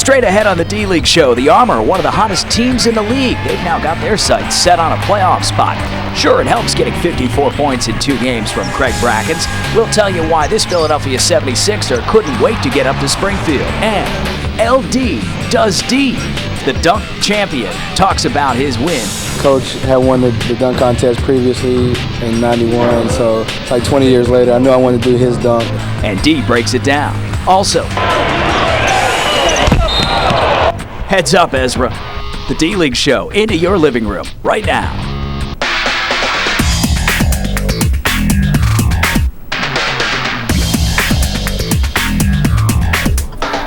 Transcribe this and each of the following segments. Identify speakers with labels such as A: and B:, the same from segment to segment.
A: Straight ahead on the D-League show, the Armor, one of the hottest teams in the league. They've now got their sights set on a playoff spot. Sure, it helps getting 54 points in 2 games from Craig Brackens. We'll tell you why this Philadelphia 76er couldn't wait to get up to Springfield. And LD does D. The dunk champion talks about his win.
B: Coach had won the dunk contest previously in '91, so it's like 20 years later. I knew I wanted to do his dunk.
A: And D breaks it down. Also, heads up, Ezra. The D-League show into your living room right now.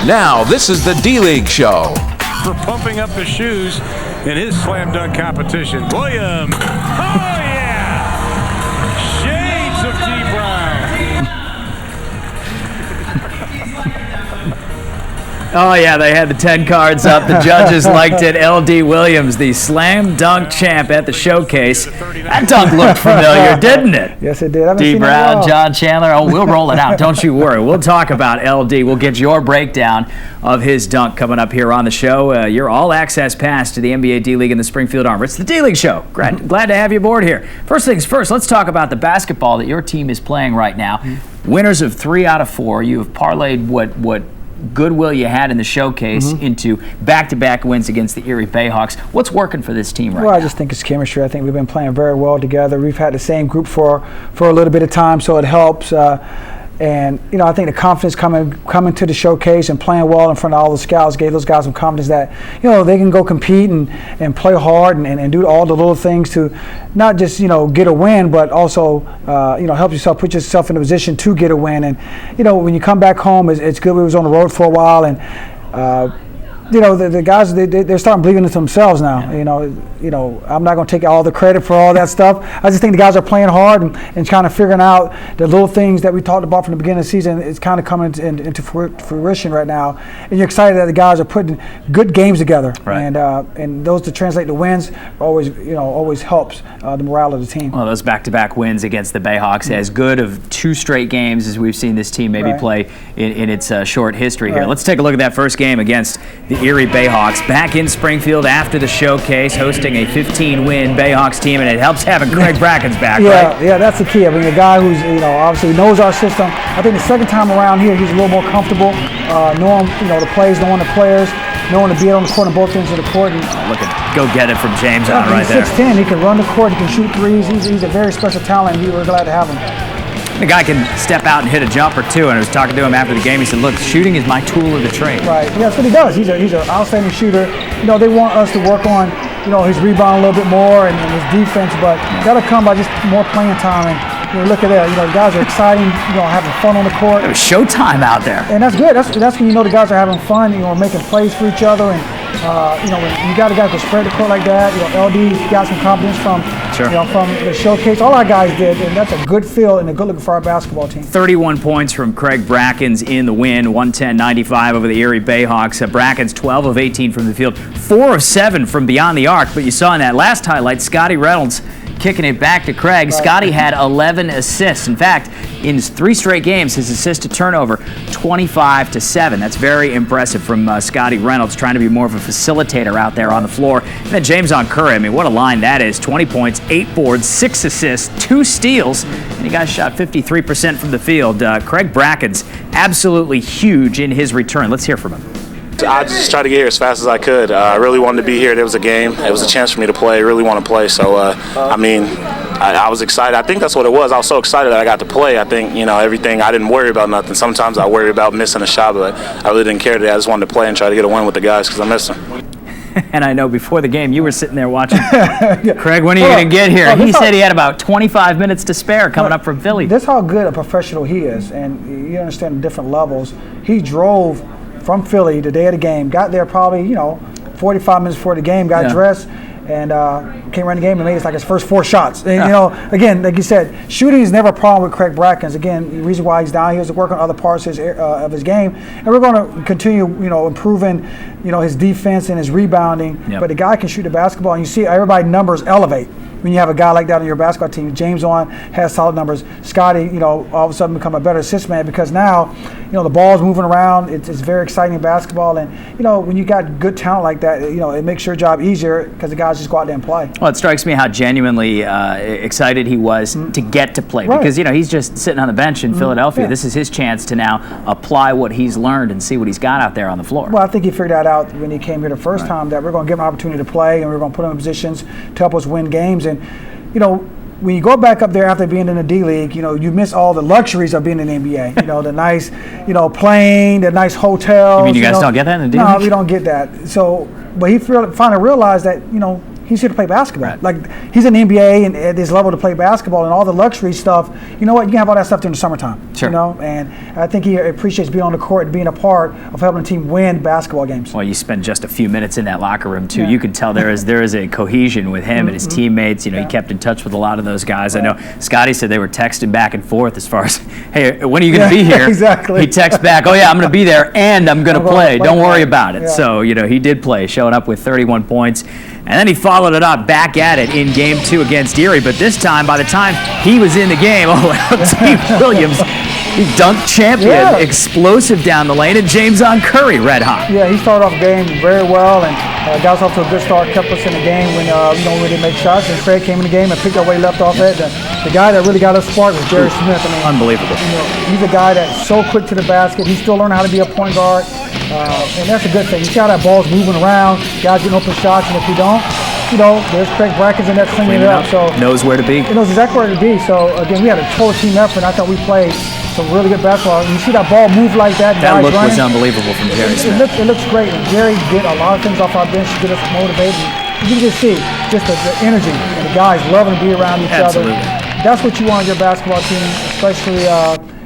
C: Now, this is the D-League show.
D: For pumping up the shoes in his slam dunk competition. William. Oh, yeah. Shades of D. Brown.
A: Oh, yeah, they had the 10 cards up. The judges liked it. LD Williams, the slam dunk champ at the showcase. That dunk looked familiar, didn't it?
E: Yes, it did.
A: D. Brown, John Chandler. Oh, we'll roll it out. Don't you worry. We'll talk about LD. We'll get your breakdown of his dunk coming up here on the show. Your all-access pass to the NBA D-League and the Springfield Armor. It's the D-League show. Glad to have you aboard here. First things first, let's talk about the basketball that your team is playing right now. Winners of 3 out of 4. You have parlayed what goodwill you had in the showcase into back-to-back wins against the Erie Bayhawks. What's working for this team right now?
E: Well, I just think it's chemistry. I think we've been playing very well together. We've had the same group for a little bit of time, so it helps. And, you know, I think the confidence coming to the showcase and playing well in front of all the scouts gave those guys some confidence that, you know, they can go compete and play hard and do all the little things to not just, you know, get a win, but also, you know, help yourself, put yourself in a position to get a win. And, you know, when you come back home, it's good. We was on the road for a while, and, you know, the guys, they're starting believing into themselves now. You know, I'm not going to take all the credit for all that stuff. I just think the guys are playing hard and kind of figuring out the little things that we talked about from the beginning of the season. It's kind of coming into fruition right now. And you're excited that the guys are putting good games together.
A: Right.
E: And those to translate to wins always helps the morale of the team.
A: Well, those back-to-back wins against the Bayhawks, as good of 2 straight games as we've seen this team maybe play in its short history here. Let's take a look at that first game against the Erie Bayhawks, back in Springfield after the showcase, hosting a 15-win Bayhawks team, and it helps having Craig Brackens back, right?
E: Yeah, that's the key. I mean, a guy who's, you know, obviously knows our system. I think the second time around here, he's a little more comfortable, knowing, you know, the plays, knowing the players, knowing to be on the court on both ends of the court. And,
A: look at, go get it from James on right there.
E: He's 6'10", he can run the court, he can shoot threes. He's a very special talent, and we're glad to have him.
A: The guy can step out and hit a jumper too, and I was talking to him after the game. He said, look, shooting is my tool of the trade.
E: Right, yeah, that's what he does. He's an outstanding shooter. You know, they want us to work on, you know, his rebound a little bit more and his defense, but that'll come by just more playing time. And, you know, look at that. You know, the guys are exciting, you know, having fun on the court.
A: It was showtime out there.
E: And that's good. That's when you know the guys are having fun, you know, making plays for each other. And, you know, when you got a guy who can spread the court like that, you know, LD got some confidence from, you know, from the showcase. All our guys did, and that's a good feel and a good look for our basketball team.
A: 31 points from Craig Brackens in the win, 110-95 over the Erie Bayhawks. Brackens 12 of 18 from the field, 4 of 7 from beyond the arc. But you saw in that last highlight, Scotty Reynolds kicking it back to Craig. Right. Scotty had 11 assists. In fact, in his 3 straight games, his assist to turnover, 25-7. That's very impressive from Scotty Reynolds, trying to be more of a facilitator out there on the floor. And then James Curry, I mean, what a line that is. 20 points, 8 boards, 6 assists, 2 steals, and the guy shot 53% from the field. Craig Brackens, absolutely huge in his return. Let's hear from him.
F: I just tried to get here as fast as I could. I really wanted to be here. There was a game. It was a chance for me to play. I really want to play. So, I mean, I was excited. I think that's what it was. I was so excited that I got to play. I think, you know, everything, I didn't worry about nothing. Sometimes I worry about missing a shot, but I really didn't care today. I just wanted to play and try to get a win with the guys because I miss them.
A: And I know before the game you were sitting there watching. Craig, when are you going to get here? He said he had about 25 minutes to spare coming up from Philly.
E: That's how good a professional he is, and you understand the different levels. He drove from Philly the day of the game, got there probably, you know, 45 minutes before the game, got dressed, and came around the game and made it like his first 4 shots. And, you know, again, like you said, shooting is never a problem with Craig Brackens. Again, the reason why he's down here is to work on other parts of his game. And we're going to continue, you know, improving, you know, his defense and his rebounding. But the guy can shoot the basketball, and you see everybody's numbers elevate. when you have a guy like that on your basketball team. James on has solid numbers. Scotty, all of a sudden become a better assist man because now, the ball's moving around. It's very exciting basketball, and when you got good talent like that, it makes your job easier because the guys just go out there and play.
A: Well, it strikes me how genuinely excited he was to get to play because he's just sitting on the bench in Philadelphia.
E: Yeah.
A: This is his chance to now apply what he's learned and see what he's got out there on the floor.
E: Well, I think he figured that out when he came here the first time, that we're going to give him an opportunity to play and we're going to put him in positions to help us win games. And when you go back up there after being in the D League, you miss all the luxuries of being in the NBA. The nice, plane, the nice hotels.
A: You mean you guys don't get that in the D League?
E: No, we don't get that. So, but he finally realized that, he's here to play basketball.
A: Right.
E: Like, he's in the NBA and at this level to play basketball and all the luxury stuff. You know what? You can have all that stuff during the summertime.
A: Sure.
E: And I think he appreciates being on the court and being a part of helping the team win basketball games.
A: Well, you spend just a few minutes in that locker room too.
E: Yeah.
A: You can tell there is a cohesion with him and his teammates. He kept in touch with a lot of those guys. I know Scotty said they were texting back and forth as far as, hey, when are you going to be here?
E: Exactly.
A: He texts back, oh yeah, I'm going to be there and I'm going to play. Don't worry about it.
E: Yeah.
A: So he did play, showing up with 31 points. And then he followed it up back at it in Game 2 against Erie. But this time, by the time he was in the game, Steve Williams, he dunk champion, explosive down the lane, and James on Curry, red hot.
E: Yeah, he started off the game very well and got us off to a good start, kept us in the game when we didn't make shots. And Craig came in the game and picked up where he left off at. The guy that really got us sparked was Jerry Smith.
A: Unbelievable.
E: He's a guy that's so quick to the basket. He's still learning how to be a point guard. And that's a good thing. You see how that ball's moving around, guys getting open shots, and if we don't, there's Craig Brackens in there cleaning it up. So
A: knows where to be.
E: He knows exactly where to be. So again, we had a total team effort. I thought we played some really good basketball. And you see that ball move like that.
A: That look
E: running,
A: was unbelievable from Jerry Smith.
E: It looks great. And Jerry did a lot of things off our bench to get us motivated. You can just see just the energy and the guys loving to be around each
A: Absolutely.
E: other. That's what you want in your basketball team, especially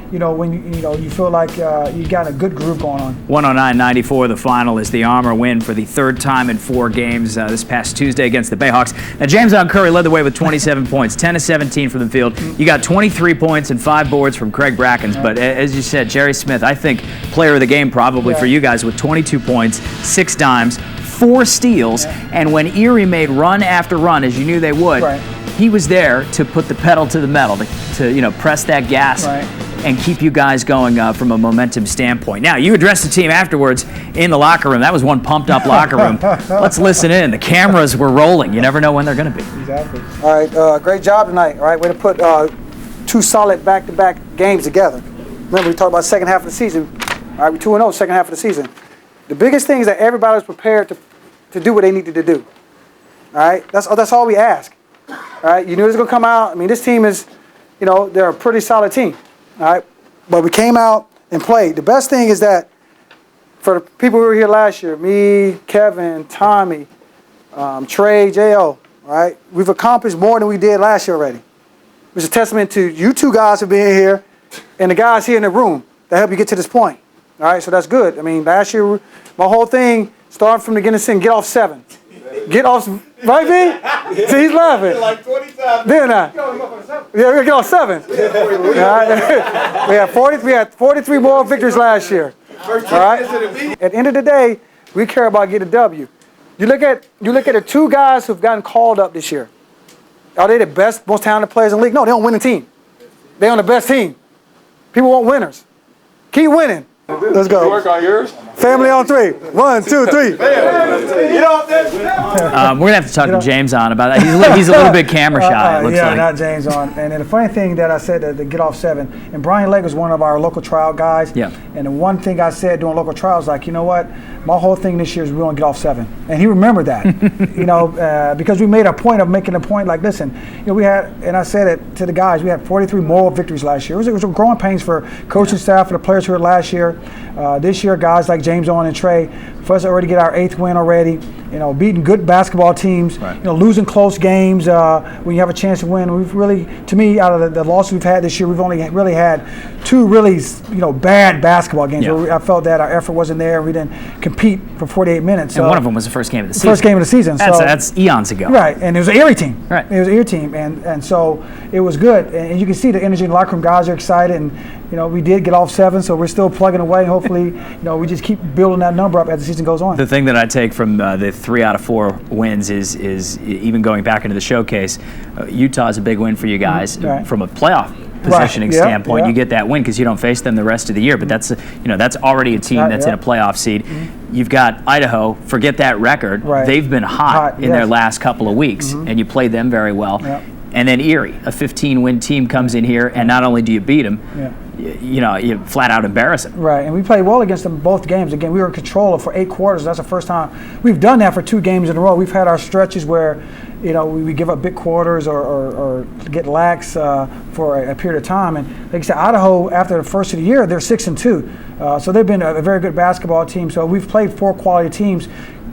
E: when you feel like you got a good group going on.
A: 109-94, the final is the Armor win for the third time in 4 games this past Tuesday against the Bayhawks. Now, James on Curry led the way with 27 points, 10 of 17 from the field. You got 23 points and 5 boards from Craig Brackens, but as you said, Jerry Smith, I think player of the game probably for you guys with 22 points, 6 dimes, 4 steals, and when Erie made run after run, as you knew they would, he was there to put the pedal to the metal, to press that gas. And keep you guys going from a momentum standpoint. Now, you addressed the team afterwards in the locker room. That was one pumped-up locker room. Let's listen in. The cameras were rolling. You never know when they're going to be.
E: Exactly. All right, great job tonight. All right, way to put 2 solid back-to-back games together. Remember, we talked about second half of the season. All right, we're 2-0 second half of the season. The biggest thing is that everybody was prepared to do what they needed to do. All right, that's all we ask. All right, you knew it was going to come out. I mean, this team is, they're a pretty solid team. All right, but we came out and played. The best thing is that for the people who were here last year, me, Kevin, Tommy, Trey, J.O., all right, we've accomplished more than we did last year already. It's a testament to you 2 guys for being here and the guys here in the room that helped you get to this point. All right, so that's good. I mean, last year, my whole thing started from the beginning saying, get off 7. Get off, right, B? See, he's laughing. Like 20 times. Didn't I? Yeah, we get off 7. We had 43 more victories last year. All right. At the end of the day, we care about getting a W. You look at the 2 guys who've gotten called up this year. Are they the best, most talented players in the league? No, they don't win a team. They're on the best team. People want winners. Keep winning. Let's go.
G: Work on yours.
E: Family on 3. 1, 2, 3.
A: We're gonna have to talk to James on about that. He's a little bit camera shy. It looks like.
E: Not James on. And then the funny thing that I said to get off 7, and Brian Legg was one of our local trial guys.
A: Yeah.
E: And the one thing I said during local trials, like, you know what, my whole thing this year is we want to get off 7, and he remembered that. Because we made a point of making a point. Like, listen, we had, and I said it to the guys, we had 43 moral victories last year. It was growing pains for coaching staff, for the players who were last year. This year, guys like James Owen and Trey, for us to already get our 8th win already, beating good basketball teams, losing close games when you have a chance to win. We've really, to me, out of the losses we've had this year, we've only really had 2 really, bad basketball games where I felt that our effort wasn't there and we didn't compete for 48 minutes.
A: And one of them was the first game of the season.
E: First game of the season.
A: That's eons ago.
E: Right, and it was an Erie team.
A: Right.
E: It was an Erie team, and so it was good. And you can see the energy in the locker room. Guys are excited, and we did get off 7, so we're still plugging away. Hopefully, we just keep keep building that number up as the season goes on.
A: The thing that I take from the 3 out of 4 wins is even going back into the showcase, Utah's a big win for you guys from a playoff positioning standpoint. You get that win because you don't face them the rest of the year, but that's that's already a team that's in a playoff seed. You've got Idaho. Forget that record. They've been hot in their last couple of weeks, and you played them very well. And then Erie, a 15-win team, comes in here, and not only do you beat them, you flat out embarrass them.
E: Right, and we played well against them both games. Again, we were in control for 8 quarters. That's the first time we've done that for 2 games in a row. We've had our stretches where, we give up big quarters or get lax for a period of time. And like I said, Idaho, after the first of the year, they're 6-2. So they've been a very good basketball team. So we've played 4 quality teams.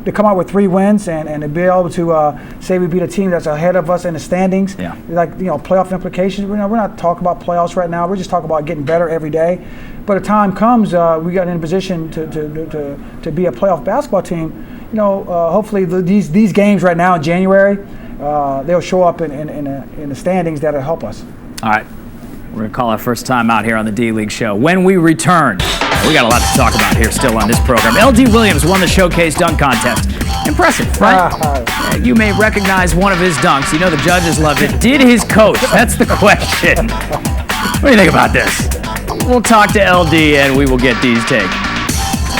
E: To come out with 3 wins and to be able to say we beat a team that's ahead of us in the standings, playoff implications. We're not talking about playoffs right now. We're just talking about getting better every day. But the time comes, we got in a position to be a playoff basketball team. Hopefully these games right now in January, they'll show up in the standings that'll help us.
A: All right. We're going to call our first time out here on the D-League show. When we return, we got a lot to talk about here still on this program. LD Williams won the Showcase dunk contest. Impressive, right? You may recognize one of his dunks. The judges loved it. Did his coach? That's the question. What do you think about this? We'll talk to LD and we will get these takes.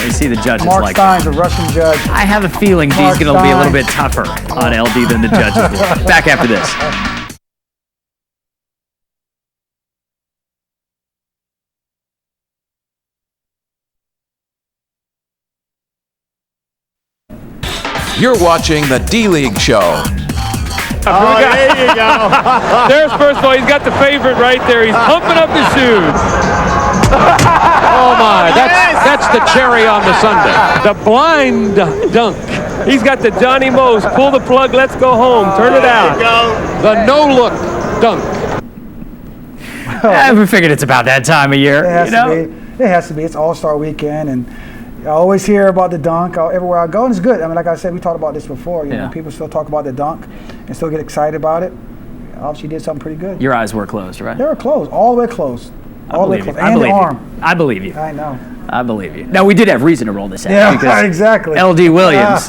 A: You see the judges
E: Mark
A: like
E: Stein's a Russian judge.
A: I have a feeling D's going to be a little bit tougher on LD than the judges will. Back after this.
C: You're watching the D-League show.
G: Oh, there you go. There's first of all, he's got the favorite right there. He's pumping up his shoes. Oh my, that's the cherry on the sundae. The blind dunk. He's got the Johnny Mose. Pull the plug, let's go home. Turn it out. The no-look dunk.
A: We figured it's about that time of year.
E: It has to be. It's All-Star weekend, and I always hear about the dunk everywhere I go, and it's good. I mean, like I said, we talked about this before. People still talk about the dunk and still get excited about it. Obviously, did something pretty good.
A: Your eyes were closed, right?
E: They were closed, all the way closed. All the way closed. And the arm.
A: I believe you.
E: I know.
A: I believe you. Now, we did have reason to roll this out.
E: Yeah,
A: because
E: exactly.
A: LD Williams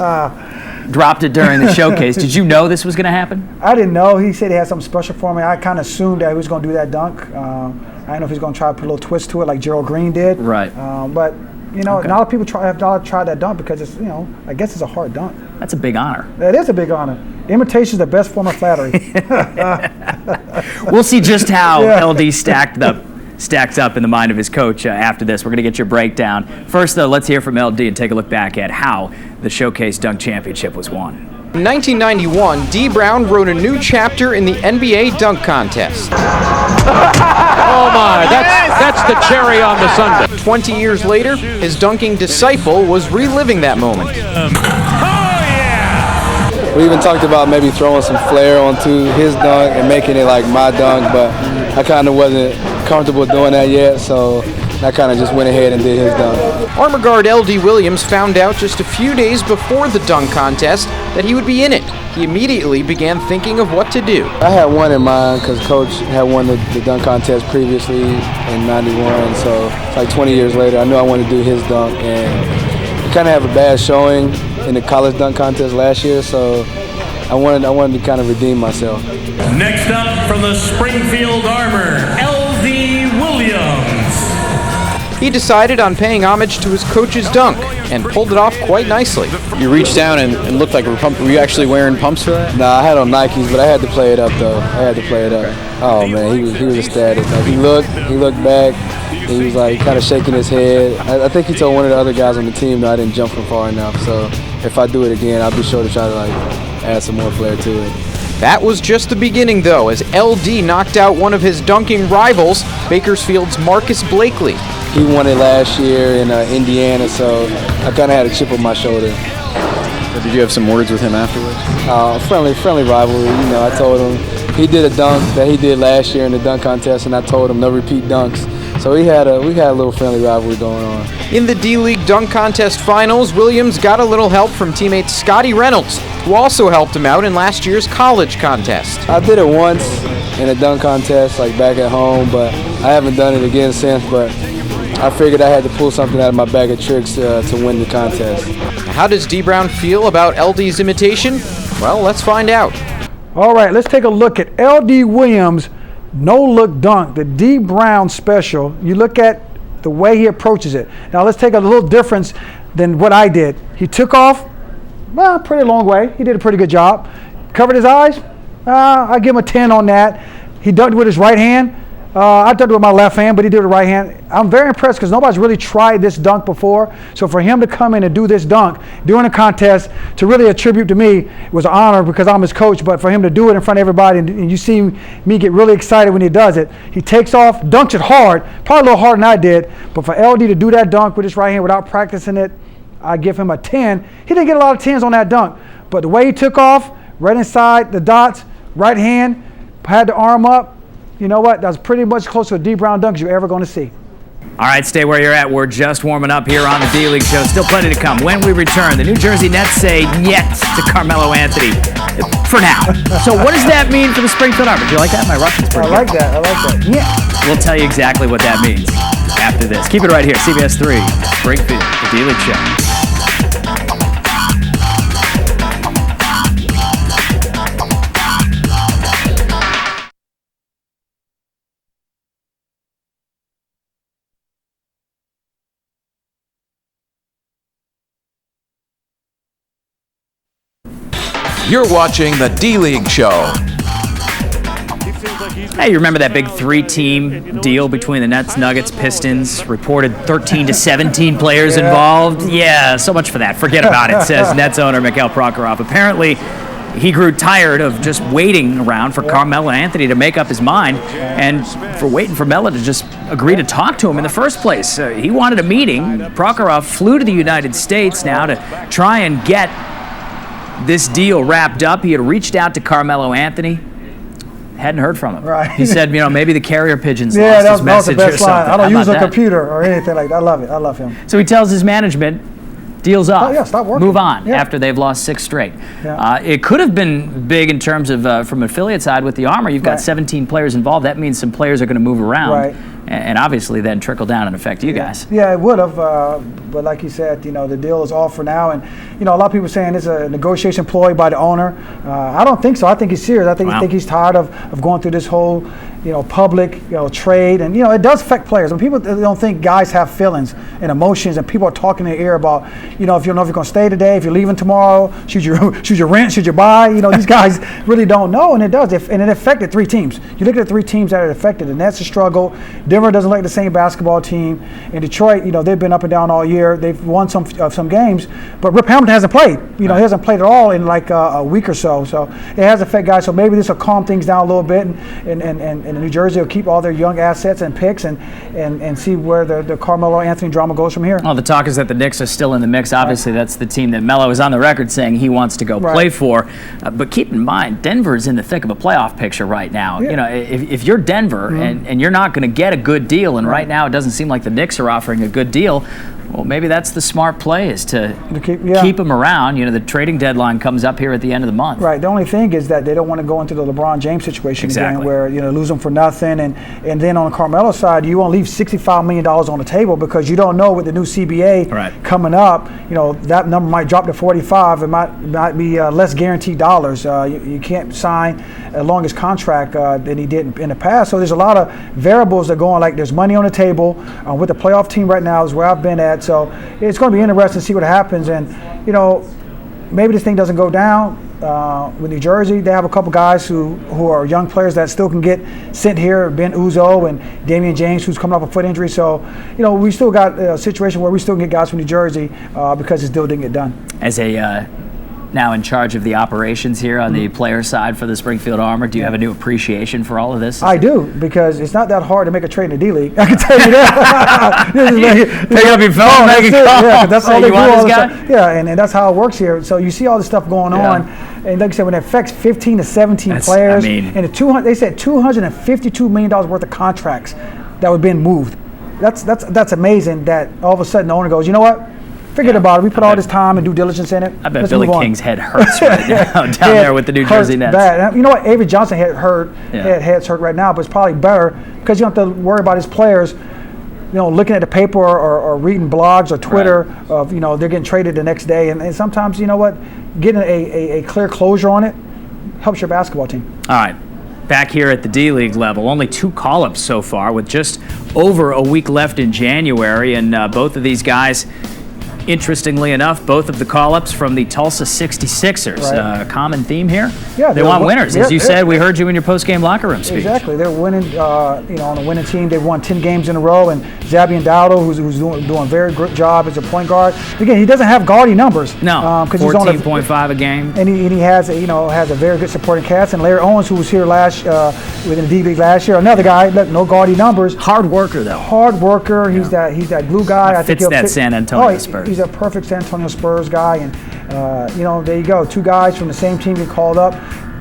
A: dropped it during the showcase. Did you know this was going to happen?
E: I didn't know. He said he had something special for me. I kind of assumed that he was going to do that dunk. I don't know if he's going to try to put a little twist to it like Gerald Green did.
A: Right.
E: But not a lot of people have not tried that dunk because it's, I guess it's a hard dunk.
A: That's a big honor.
E: It is a big honor. Imitation is the best form of flattery.
A: We'll see just how LD stacks up in the mind of his coach after this. We're going to get your breakdown. First, though, let's hear from LD and take a look back at how the Showcase Dunk Championship was won.
H: In 1991, D. Brown wrote a new chapter in the NBA dunk contest.
G: Oh my, that's the cherry on the sundae.
H: 20 years later, his dunking disciple was reliving that moment.
B: We even talked about maybe throwing some flair onto his dunk and making it like my dunk, but I kind of wasn't comfortable doing that yet, so I kind of just went ahead and did his dunk.
H: Armor guard LD Williams found out just a few days before the dunk contest that he would be in it. He immediately began thinking of what to do.
B: I had one in mind because Coach had won the dunk contest previously in '91, so it's like 20 years later, I knew I wanted to do his dunk, and I kind of have a bad showing in the college dunk contest last year, so I wanted to kind of redeem myself.
I: Next up from the Springfield Armor, LD Williams.
H: He decided on paying homage to his coach's dunk and pulled it off quite nicely.
J: You reached down and looked like you were pumped. Were you actually wearing pumps for that?
B: Nah, I had on Nikes, but I had to play it up though. Oh man, he was ecstatic. Like, he looked back. He was like kind of shaking his head. I think he told one of the other guys on the team that I didn't jump from far enough. So if I do it again, I'll be sure to try to add some more flair to it.
H: That was just the beginning though, as LD knocked out one of his dunking rivals, Bakersfield's Marcus Blakely.
B: He won it last year in Indiana, so I kind of had a chip on my shoulder.
J: So did you have some words with him afterwards?
B: Friendly rivalry. I told him he did a dunk that he did last year in the dunk contest, and I told him no repeat dunks. So we had a little friendly rivalry going on.
H: In the D-League Dunk Contest Finals, Williams got a little help from teammate Scotty Reynolds, who also helped him out in last year's college contest.
B: I did it once in a dunk contest, back at home, but I haven't done it again since. But I figured I had to pull something out of my bag of tricks to win the contest.
H: How does D. Brown feel about LD's imitation? Well, let's find out.
E: All right, let's take a look at LD Williams' no-look dunk, the D. Brown special. You look at the way he approaches it. Now let's take a little difference than what I did. He took off, well, pretty long way. He did a pretty good job. Covered his eyes. I give him a 10 on that. He dunked with his right hand. I dunked with my left hand, but he did it with the right hand. I'm very impressed because nobody's really tried this dunk before. So for him to come in and do this dunk during a contest, to really attribute to me, it was an honor because I'm his coach. But for him to do it in front of everybody, and you see me get really excited when he does it. He takes off, dunks it hard, probably a little harder than I did. But for LD to do that dunk with his right hand without practicing it, I give him a 10. He didn't get a lot of 10s on that dunk. But the way he took off, right inside the dots, right hand, had the arm up, you know what? That was pretty much close to a D. Brown dunk you're ever going to see.
A: All right, stay where you're at. We're just warming up here on the D-League Show. Still plenty to come. When we return, the New Jersey Nets say yes to Carmelo Anthony for now. So what does that mean for the Springfield Arbor? Do you like that? My Russian's pretty
E: I like that. I like that. Yeah.
A: We'll tell you exactly what that means after this. Keep it right here. CBS 3, Springfield, the D-League Show.
C: You're watching the D-League Show.
A: Hey, you remember that big three-team deal between the Nets, Nuggets, Pistons? Reported 13 to 17 players involved. Yeah, so much for that. Forget about it, says Nets owner Mikhail Prokhorov. Apparently, he grew tired of just waiting around for Carmelo Anthony to make up his mind and for waiting for Melo to just agree to talk to him in the first place. He wanted a meeting. Prokhorov flew to the United States now to try and get this deal wrapped up. He had reached out to Carmelo Anthony. Hadn't heard from him.
E: Right.
A: He said, maybe the carrier pigeons
E: yeah,
A: lost his
E: that was the
A: message
E: best
A: or something.
E: line. I don't use a
A: that?
E: computer or anything like that. I love it. I love him.
A: So he tells his management, deals off.
E: Oh, yeah, stop working.
A: Move on
E: Yeah.
A: after they've lost 6 straight.
E: Yeah.
A: It could have been big in terms of from affiliate side with the Armor. You've got
E: Right.
A: 17 players involved. That means some players are going to move around.
E: Right.
A: And obviously then trickle down and affect you guys.
E: Yeah, it would have. But like you said, the deal is off for now. And, a lot of people saying it's a negotiation ploy by the owner. I don't think so. I think he's serious. I think he's tired of going through this whole, public, trade. And, it does affect players. When people don't think guys have feelings and emotions and people are talking in their ear about, if you don't know if you're going to stay today, if you're leaving tomorrow, should you rent, should you buy? These guys really don't know. And it does. And it affected 3 teams. You look at the 3 teams that it affected. The Nets have struggled. Denver doesn't like the same basketball team. In Detroit, they've been up and down all year. They've won some games, but Rip Hamilton hasn't played. He hasn't played at all in like a week or so. So it has affected guys. So maybe this will calm things down a little bit, and New Jersey will keep all their young assets and picks and see where the Carmelo Anthony drama goes from here.
A: Well, the talk is that the Knicks are still in the mix. Obviously, that's the team that Melo is on the record saying he wants to go play for. But keep in mind, Denver's in the thick of a playoff picture right now.
E: Yeah.
A: If you're Denver and you're not going to get a good deal, and right now it doesn't seem like the Knicks are offering a good deal, well, maybe that's the smart play, is to keep him around. The trading deadline comes up here at the end of the month.
E: Right. The only thing is that they don't want to go into the LeBron James situation again, where lose them for nothing, and then on the Carmelo side, you want to leave $65 million on the table because you don't know with the new CBA coming up. That number might drop to 45. It might be less guaranteed dollars. You can't sign a longest contract than he did in the past. So there's a lot of variables that are going. Like there's money on the table with the playoff team right now is where I've been at. So it's going to be interesting to see what happens. And maybe this thing doesn't go down. With New Jersey, they have a couple guys who are young players that still can get sent here. Ben Uzoh and Damian James, who's coming off a foot injury. So, we still got a situation where we still get guys from New Jersey because this deal didn't get done.
A: As a now in charge of the operations here on the player side for the Springfield Armor, do you have a new appreciation for all of this?
E: I do, because it's not that hard to make a trade in the D-League. I can tell you that.
A: Pick up your phone, make a call.
E: Yeah, that's all they do all the
A: guy?
E: time. Yeah, and that's how it works here. So you see all this stuff going on, and like I said, when it affects 15 to 17 players, and they said $252 million worth of contracts that were being moved. That's amazing that all of a sudden the owner goes, you know what? Forget about it. We put all this time and due diligence in it.
A: I bet Billy King's head hurts right now down there with the New Jersey Nets.
E: Bad. You know what? Avery Johnson head's hurt right now, but it's probably better because you don't have to worry about his players looking at the paper or reading blogs or Twitter of, they're getting traded the next day. And sometimes, you know what, getting a clear closure on it helps your basketball team.
A: All right. Back here at the D-League level, only 2 call-ups so far with just over a week left in January. And both of these guys, interestingly enough, both of the call-ups from the Tulsa 66ers.
E: Right.
A: Common theme here?
E: Yeah,
A: they want winners. As you said, we heard you in your post-game locker room speech.
E: Exactly. They're winning, on a winning team. They've won 10 games in a row. And Zabian Dowdle, who's doing a very good job as a point guard. Again, he doesn't have gaudy numbers.
A: No, 14.5 a game.
E: And he has a very good supporting cast. And Larry Owens, who was here within the D-League last year, another guy, no gaudy numbers.
A: Hard worker, though.
E: Hard worker. He's that glue guy.
A: Fits that San Antonio Spurs.
E: He's a perfect San Antonio Spurs guy, and there you go. 2 guys from the same team get called up.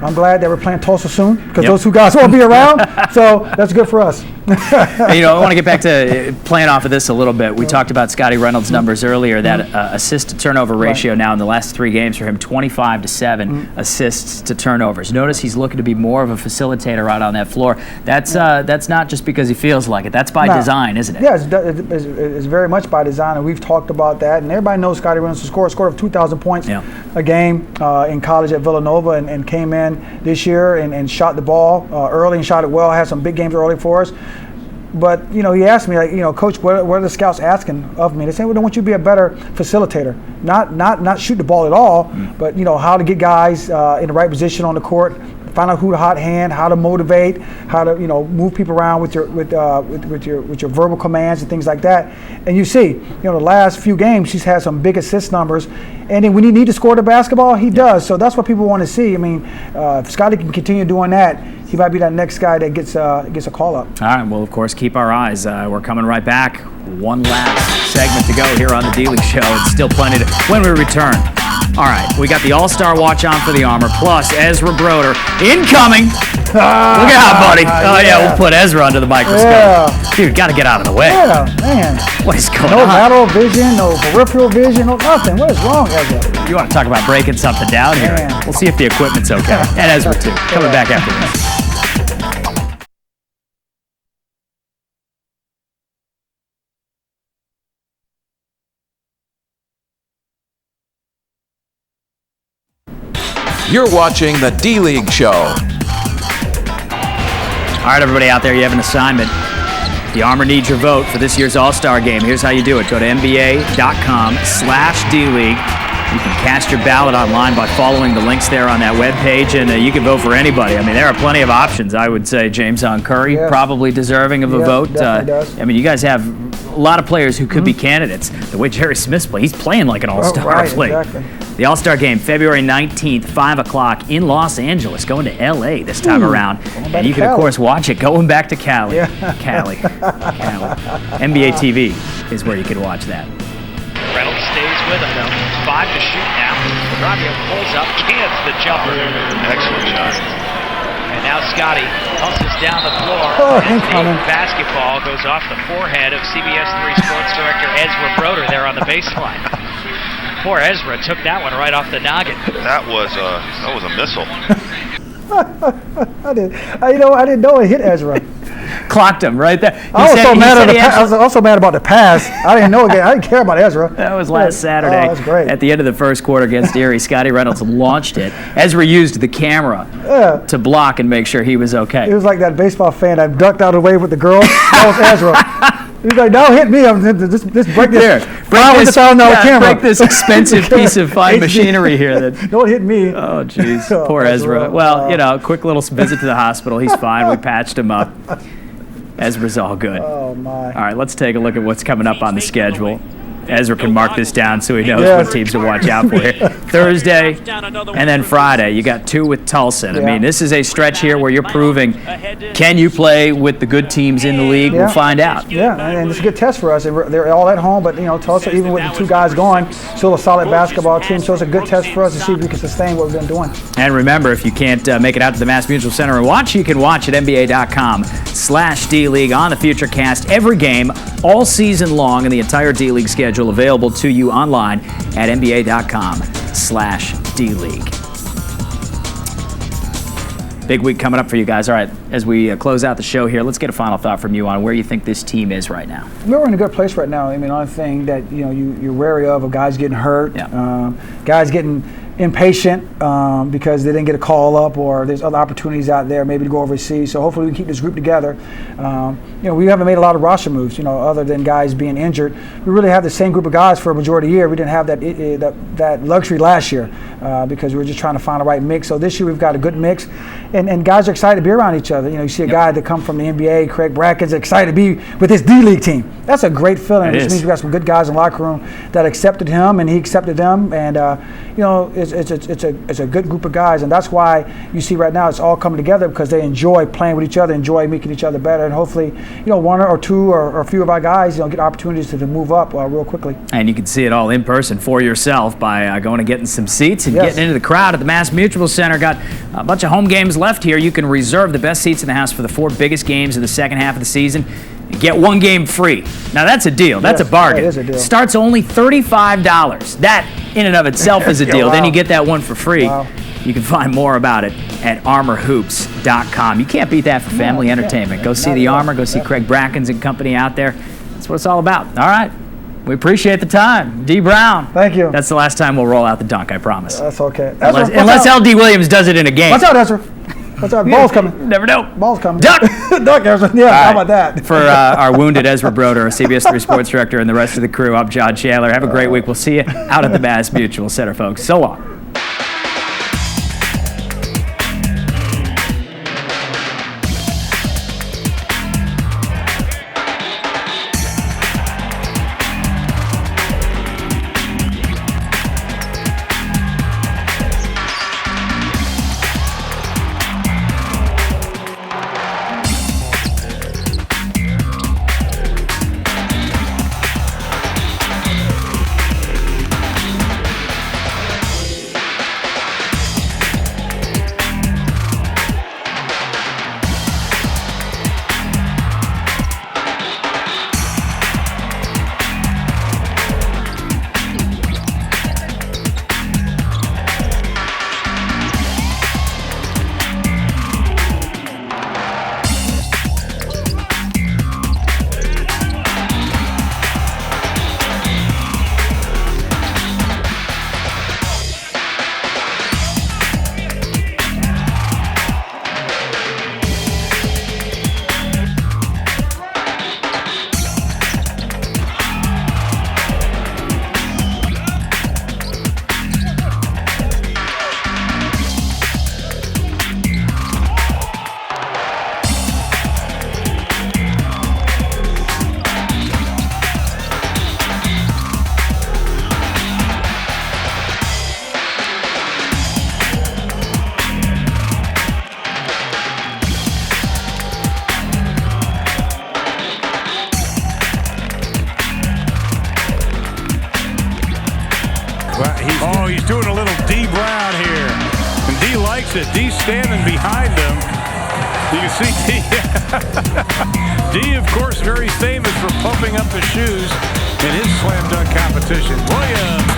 E: I'm glad that we're playing Tulsa soon because those 2 guys won't be around. So that's good for us.
A: I want to get back to playing off of this a little bit. We talked about Scotty Reynolds' numbers earlier. That assist to turnover ratio now in the last 3 games for him, 25-7 assists to turnovers. Notice he's looking to be more of a facilitator out on that floor. That's not just because he feels like it. That's by design, isn't it?
E: Yeah, it's very much by design, and we've talked about that. And everybody knows Scotty Reynolds scored of 2,000 points a game in college at Villanova, and came in this year and shot the ball early and shot it well. Had some big games early for us. But, he asked me, Coach, what are the scouts asking of me? They say, we don't want you to be a better facilitator. Not shoot the ball at all, but, how to get guys in the right position on the court, find out who the hot hand, how to motivate, how to, move people around with your verbal commands and things like that. And you see, the last few games, he's had some big assist numbers. And then when he needs to score the basketball, he does. So that's what people want to see. I mean, if Scotty can continue doing that, he might be that next guy that gets a call up.
A: All right. Well, of course, keep our eyes. We're coming right back. One last segment to go here on the D-League Show. It's still plenty to when we return. All right, we got the All-Star watch on for the Armor, plus Ezra Broder incoming. Look out, buddy. Oh, yeah, we'll put Ezra under the microscope.
E: Yeah.
A: Dude, got to get out of the way.
E: Yeah, man.
A: What is going
E: on? No lateral vision, no peripheral vision, no nothing. What is wrong, Ezra?
A: You want to talk about breaking something down here? Man. We'll see if the equipment's okay. And Ezra, too. Coming back after this.
C: You're watching the D-League Show.
A: All right, everybody out there, you have an assignment. The Armor needs your vote for this year's All-Star Game. Here's how you do it. Go to NBA.com/D-League. You can cast your ballot online by following the links there on that webpage, and you can vote for anybody. I mean, there are plenty of options. I would say James on Curry, probably deserving of a vote.
E: Does.
A: I mean, you guys have a lot of players who could be candidates. The way Jerry Smith's playing, he's playing like an All-Star
E: athlete. Exactly.
A: The All-Star Game, February 19th, 5 o'clock in Los Angeles, going to L.A. this time around. And you can, of course, watch it going back to Cali. Cali. NBA TV is where you can watch that.
K: Reynolds stays with him, though. 5 to shoot now. Rabio pulls up, cans the jumper. Excellent shot. And now Scotty hustles down the floor. Basketball goes off the forehead of CBS 3 Sports Director Ezra Broder there on the baseline. Poor Ezra took that one right off the noggin.
L: That was a missile.
E: I didn't know it hit Ezra.
A: Clocked him right there.
E: I was also mad about the pass. I didn't know again. I didn't care about Ezra.
A: That was last Saturday.
E: Oh, that's great.
A: At the end of the first quarter against Erie, Scotty Reynolds launched it. Ezra used the camera to block and make sure he was okay.
E: It was like that baseball fan that ducked out of the way with the girl. That was Ezra. He's like, don't hit me. Just break this.
A: Break this expensive piece of fine machinery here.
E: Don't hit me.
A: Oh, jeez. Poor Ezra. Well, quick little visit to the hospital. He's fine. We patched him up. Ezra's all good.
E: Oh, my.
A: All right, let's take a look at what's coming up on the schedule. Ezra can mark this down so he knows what teams to watch out for here. Thursday and then Friday, you got 2 with Tulsa. I mean, this is a stretch here where you're proving, can you play with the good teams in the league? We'll find out.
E: Yeah, and it's a good test for us. They're all at home, but, Tulsa, even with the 2 guys going, still a solid basketball team. So it's a good test for us to see if we can sustain what we've been doing.
A: And remember, if you can't make it out to the Mass Mutual Center and watch, you can watch at NBA.com/D-League on the Futurecast. Every game, all season long, and the entire D-League schedule available to you online at NBA.com/D-League. Big week coming up for you guys. All right, as we close out the show here, let's get a final thought from you on where you think this team is right now.
E: We're in a good place right now. I mean, the only thing that you're wary of guys getting hurt, guys getting impatient because they didn't get a call up, or there's other opportunities out there maybe to go overseas. So hopefully we can keep this group together. We haven't made a lot of roster moves, other than guys being injured. We really have the same group of guys for a majority of the year. We didn't have that luxury last year because we were just trying to find the right mix. So this year we've got a good mix, and guys are excited to be around each other. You see a guy that come from the NBA, Craig Brackens, excited to be with his D-League team. That's a great feeling. It means we got some good guys in the locker room that accepted him, and he accepted them, and it's a good group of guys, and that's why you see right now it's all coming together because they enjoy playing with each other, enjoy making each other better, and hopefully, one or two or a few of our guys, get opportunities to move up real quickly.
A: And you can see it all in person for yourself by going and getting some seats and getting into the crowd at the Mass Mutual Center. Got a bunch of home games left here. You can reserve the best seats in the house for the 4 biggest games of the second half of the season. Get 1 game free. Now that's a deal. That's a bargain.
E: That is a deal.
A: Starts only $35. That in and of itself is a deal.
E: Wow.
A: Then you get that one for free.
E: Wow.
A: You can find more about it at armorhoops.com. You can't beat that for family entertainment. Go see the Armor. Go see Craig Brackens and company out there. That's what it's all about. All right. We appreciate the time. D. Brown.
E: Thank you.
A: That's the last time we'll roll out the dunk, I promise.
E: That's okay.
A: Unless LD Williams does it in a game.
E: Watch out, Ezra. What's up? Ball's coming.
A: Never know.
E: Ball's coming.
A: Duck!
E: Duck, Ezra. Yeah, how about that?
A: For our wounded Ezra Broder, our CBS 3 sports director, and the rest of the crew, I'm John Chandler. Have a great week. We'll see you out at the Mass Mutual Center, folks. So long.
D: He's doing a little D. Brown here. And D likes it. D's standing behind him. You can see D. D, of course, very famous for pumping up the shoes in his slam dunk competition. Williams.